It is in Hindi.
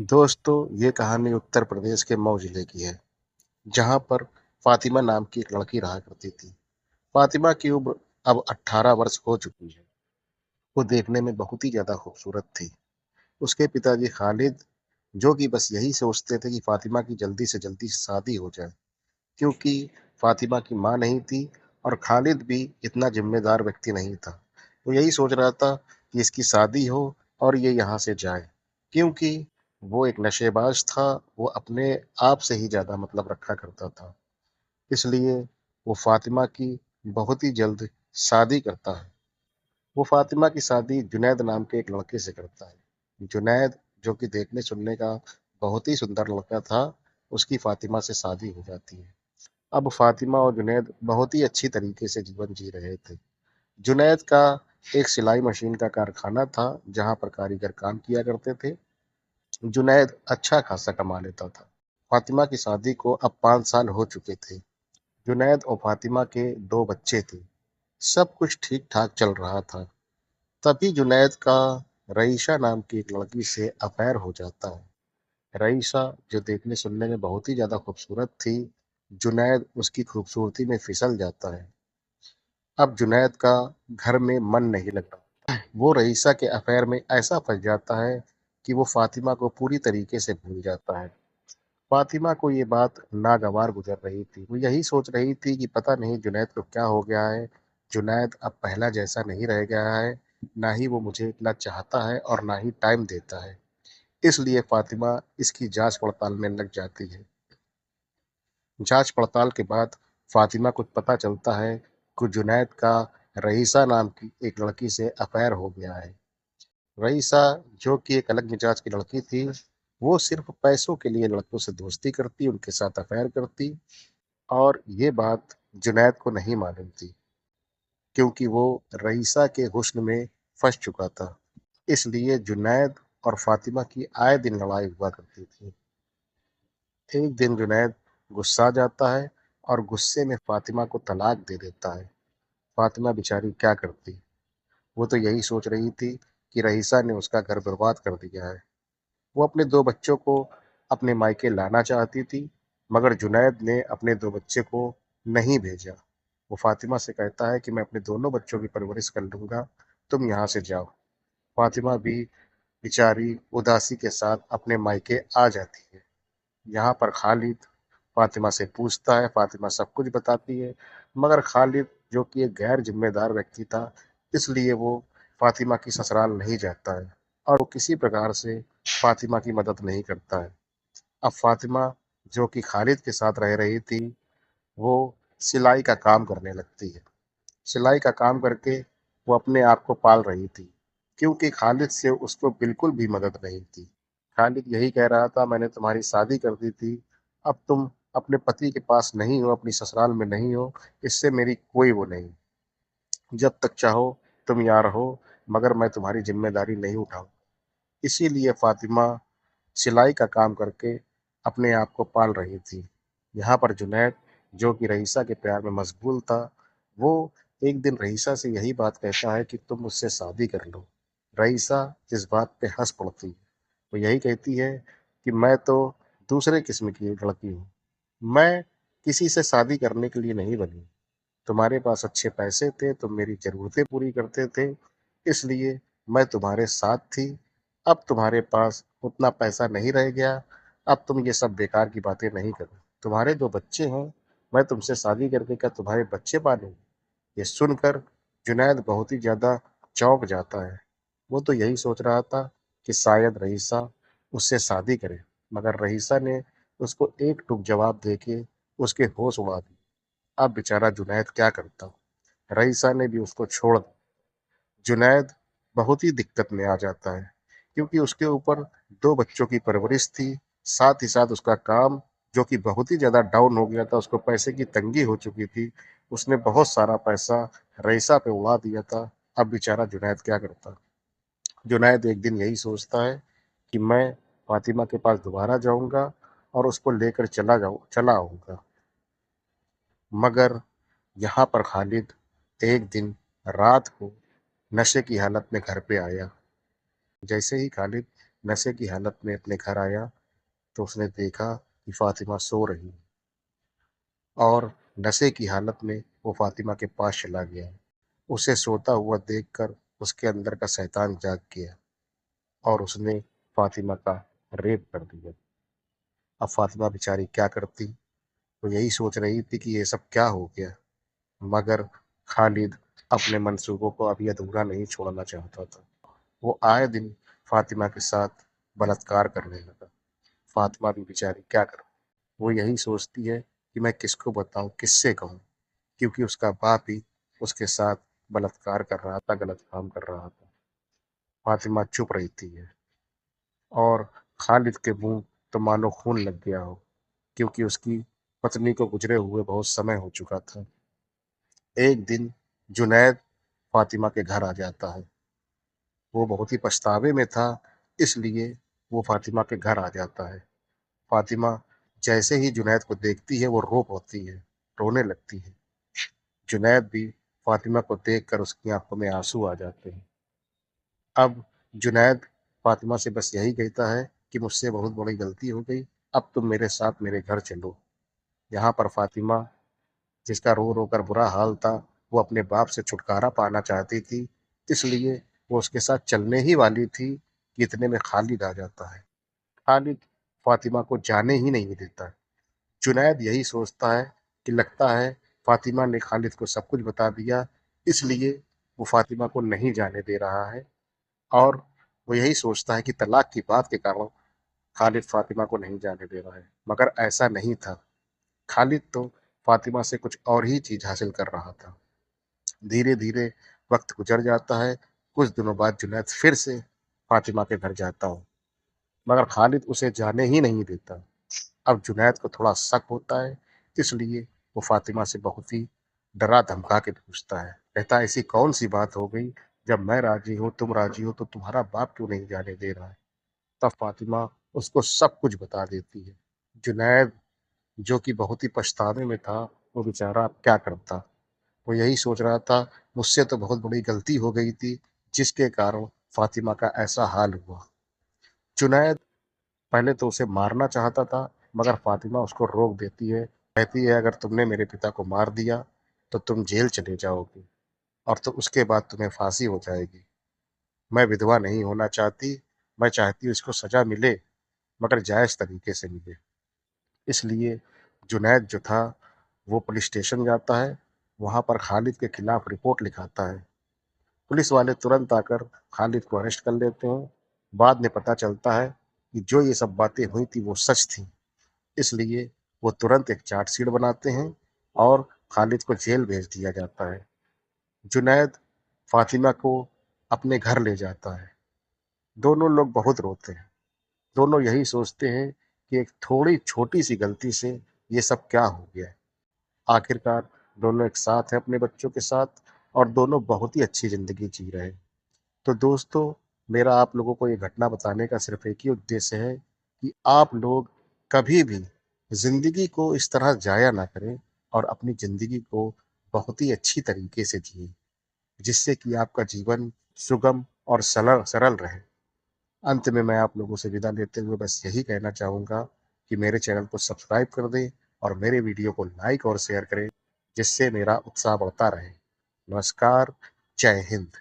दोस्तों, ये कहानी उत्तर प्रदेश के मऊ जिले की है, जहाँ पर फातिमा नाम की एक लड़की रहा करती थी। फातिमा की उम्र अब 18 वर्ष हो चुकी है। वो देखने में बहुत ही ज़्यादा खूबसूरत थी। उसके पिताजी खालिद, जो कि बस यही सोचते थे कि फातिमा की जल्दी से जल्दी शादी हो जाए, क्योंकि फातिमा की माँ नहीं थी और खालिद भी इतना ज़िम्मेदार व्यक्ति नहीं था। वो यही सोच रहा था कि इसकी शादी हो और ये यहाँ से जाए, क्योंकि वो एक नशेबाज था। वो अपने आप से ही ज़्यादा मतलब रखा करता था। इसलिए वो फातिमा की बहुत ही जल्द शादी करता है। वो फातिमा की शादी जुनैद नाम के एक लड़के से करता है। जुनैद, जो कि देखने सुनने का बहुत ही सुंदर लड़का था, उसकी फातिमा से शादी हो जाती है। अब फातिमा और जुनैद बहुत ही अच्छी तरीके से जीवन जी रहे थे। जुनैद का एक सिलाई मशीन का कारखाना था, जहाँ पर कारीगर काम किया करते थे। जुनैद अच्छा खासा कमा लेता था। फातिमा की शादी को अब 5 साल हो चुके थे। जुनैद और फातिमा के 2 बच्चे थे। सब कुछ ठीक-ठाक चल रहा था। तभी जुनैद का रईशा नाम की एक लड़की से अफेयर हो जाता है। रईसा, जो देखने सुनने में बहुत ही ज़्यादा खूबसूरत थी, जुनैद उसकी खूबसूरती में फिसल जाता है। अब जुनैद का घर में मन नहीं लग रहा। वो रईसा के अफेयर में ऐसा फँस जाता है कि वो फातिमा को पूरी तरीके से भूल जाता है। फातिमा को ये बात नागवार गुजर रही थी। वो यही सोच रही थी कि पता नहीं जुनैद को क्या हो गया है। जुनैद अब पहला जैसा नहीं रह गया है। ना ही वो मुझे इतना चाहता है और ना ही टाइम देता है। इसलिए फातिमा इसकी जाँच-पड़ताल में लग जाती है। जाँच-पड़ताल के बाद फातिमा को पता चलता है कि जुनैद का रईसा नाम की एक लड़की से अफेयर हो गया है। रईसा, जो कि एक अलग मिजाज की लड़की थी, वो सिर्फ़ पैसों के लिए लड़कों से दोस्ती करती, उनके साथ अफेयर करती और ये बात जुनैद को नहीं मालूम थी, क्योंकि वो रईसा के हुस्न में फँस चुका था। इसलिए जुनैद और फातिमा की आए दिन लड़ाई हुआ करती थी। एक दिन जुनैद गुस्सा जाता है और गुस्से में फातिमा को तलाक दे देता है। फातिमा बेचारी क्या करती? वो तो यही सोच रही थी कि रईसा ने उसका घर बर्बाद कर दिया है। वो अपने 2 बच्चों को अपने मायके लाना चाहती थी, मगर जुनैद ने अपने 2 बच्चे को नहीं भेजा। वो फातिमा से कहता है कि मैं अपने दोनों बच्चों की परवरिश कर लूँगा, तुम यहाँ से जाओ। फातिमा भी बेचारी उदासी के साथ अपने मायके आ जाती है। यहाँ पर खालिद फातिमा से पूछता है, फातिमा सब कुछ बताती है, मगर खालिद, जो कि एक गैर ज़िम्मेदार व्यक्ति था, इसलिए वो फातिमा की ससुराल नहीं जाता है और वो किसी प्रकार से फातिमा की मदद नहीं करता है। अब फातिमा, जो कि खालिद के साथ रह रही थी, वो सिलाई का काम करने लगती है। सिलाई का काम करके वो अपने आप को पाल रही थी, क्योंकि खालिद से उसको बिल्कुल भी मदद नहीं थी। खालिद यही कह रहा था, मैंने तुम्हारी शादी कर दी थी, अब तुम अपने पति के पास नहीं हो, अपनी ससुराल में नहीं हो, इससे मेरी कोई वो नहीं। जब तक चाहो तुम यहाँ रहो, मगर मैं तुम्हारी ज़िम्मेदारी नहीं उठाऊँ। इसीलिए फातिमा सिलाई का काम करके अपने आप को पाल रही थी। यहाँ पर जुनैद, जो कि रईसा के प्यार में मशगूल था, वो एक दिन रईसा से यही बात कहता है कि तुम मुझसे शादी कर लो। रईसा इस बात पे हँस पड़ती है। वो यही कहती है कि मैं तो दूसरे किस्म की एक लड़की हूँ। मैं किसी से शादी करने के लिए नहीं बनी। तुम्हारे पास अच्छे पैसे थे, तुम मेरी ज़रूरतें पूरी करते थे, इसलिए मैं तुम्हारे साथ थी। अब तुम्हारे पास उतना पैसा नहीं रह गया, अब तुम ये सब बेकार की बातें नहीं करो। तुम्हारे 2 बच्चे हैं, मैं तुमसे शादी करके क्या तुम्हारे बच्चे पालूँगी? ये सुनकर जुनैद बहुत ही ज़्यादा चौंक जाता है। वो तो यही सोच रहा था कि शायद रईसा उससे शादी करे, मगर रईसा ने उसको एक टूक जवाब देके उसके होश उड़ा दिए। अब बेचारा जुनैद क्या करता? रईसा ने भी उसको छोड़ दिया। जुनैद बहुत ही दिक्कत में आ जाता है, क्योंकि उसके ऊपर 2 बच्चों की परवरिश थी, साथ ही साथ उसका काम, जो कि बहुत ही ज़्यादा डाउन हो गया था, उसको पैसे की तंगी हो चुकी थी। उसने बहुत सारा पैसा रईसा पे उड़ा दिया था। अब बेचारा जुनैद क्या करता? जुनैद एक दिन यही सोचता है कि मैं फातिमा के पास दोबारा जाऊँगा और उसको लेकर चला आऊँगा। मगर यहाँ पर खालिद एक दिन रात को नशे की हालत में घर पे आया। जैसे ही खालिद नशे की हालत में अपने घर आया तो उसने देखा कि फातिमा सो रही है और नशे की हालत में वो फातिमा के पास चला गया। उसे सोता हुआ देखकर उसके अंदर का शैतान जाग गया और उसने फातिमा का रेप कर दिया। अब फातिमा बेचारी क्या करती? वो यही सोच रही थी कि ये सब क्या हो गया, मगर खालिद अपने मंसूबों को अभी अधूरा नहीं छोड़ना चाहता था। वो आए दिन फातिमा के साथ बलात्कार करने लगा। फातिमा भी बेचारी क्या करे? वो यही सोचती है कि मैं किसको बताऊं, किससे कहूं, क्योंकि उसका बाप ही उसके साथ बलात्कार कर रहा था, गलत काम कर रहा था। फातिमा चुप रहती है और खालिद के मुंह तो मानो खून लग गया हो, क्योंकि उसकी पत्नी को गुजरे हुए बहुत समय हो चुका था। एक दिन जुनैद फातिमा के घर आ जाता है। वो बहुत ही पछतावे में था, इसलिए वो फातिमा के घर आ जाता है। फातिमा जैसे ही जुनैद को देखती है वो रो पड़ती है, रोने लगती है। जुनैद भी फातिमा को देखकर उसकी आंखों में आंसू आ जाते हैं। अब जुनैद फातिमा से बस यही कहता है कि मुझसे बहुत बड़ी गलती हो गई, अब तुम मेरे साथ मेरे घर चलो। यहाँ पर फातिमा, जिसका रो रो कर बुरा हाल था, वो अपने बाप से छुटकारा पाना चाहती थी, इसलिए वो उसके साथ चलने ही वाली थी कि इतने में खालिद आ जाता है। खालिद फातिमा को जाने ही नहीं देता। जुनैद यही सोचता है कि लगता है फातिमा ने खालिद को सब कुछ बता दिया, इसलिए वो फातिमा को नहीं जाने दे रहा है। और वो यही सोचता है कि तलाक की बात के कारण खालिद फातिमा को नहीं जाने दे रहा है, मगर ऐसा नहीं था। खालिद तो फातिमा से कुछ और ही चीज हासिल कर रहा था। धीरे धीरे वक्त गुजर जाता है। कुछ दिनों बाद जुनैद फिर से फातिमा के घर जाता हूँ, मगर खालिद उसे जाने ही नहीं देता। अब जुनैद को थोड़ा शक होता है, इसलिए वो फातिमा से बहुत ही डरा धमका के पूछता है। कहता है, ऐसी कौन सी बात हो गई? जब मैं राजी हूँ, तुम राजी हो, तो तुम्हारा बाप क्यों नहीं जाने दे रहा है? तब फातिमा उसको सब कुछ बता देती है। जुनैद, जो कि बहुत ही पछतावे में था, वो बेचारा अब क्या करता? वो यही सोच रहा था, मुझसे तो बहुत बड़ी गलती हो गई थी, जिसके कारण फातिमा का ऐसा हाल हुआ। जुनैद पहले तो उसे मारना चाहता था, मगर फातिमा उसको रोक देती है। कहती है, अगर तुमने मेरे पिता को मार दिया तो तुम जेल चले जाओगी और तो उसके बाद तुम्हें फांसी हो जाएगी। मैं विधवा नहीं होना चाहती, मैं चाहती हूँ इसको सजा मिले, मगर जायज तरीके से मिले। इसलिए जुनैद जो था वो पुलिस स्टेशन जाता है, वहाँ पर खालिद के खिलाफ रिपोर्ट लिखाता है। पुलिस वाले तुरंत आकर खालिद को अरेस्ट कर लेते हैं। बाद में पता चलता है कि जो ये सब बातें हुई थी वो सच थी, इसलिए वो तुरंत एक चार्जशीट बनाते हैं और खालिद को जेल भेज दिया जाता है। जुनैद फातिमा को अपने घर ले जाता है। दोनों लोग बहुत रोते हैं। दोनों यही सोचते हैं कि एक थोड़ी छोटी सी गलती से ये सब क्या हो गया है। आखिरकार दोनों एक साथ हैं अपने बच्चों के साथ और दोनों बहुत ही अच्छी ज़िंदगी जी रहे हैं। तो दोस्तों, मेरा आप लोगों को ये घटना बताने का सिर्फ एक ही उद्देश्य है कि आप लोग कभी भी ज़िंदगी को इस तरह ज़ाया ना करें और अपनी ज़िंदगी को बहुत ही अच्छी तरीके से जिएँ, जिससे कि आपका जीवन सुगम और सरल सरल रहे। अंत में मैं आप लोगों से विदा लेते हुए बस यही कहना चाहूँगा कि मेरे चैनल को सब्सक्राइब कर दें और मेरे वीडियो को लाइक और शेयर करें, जिससे मेरा उत्साह बढ़ता रहे। नमस्कार, जय हिंद।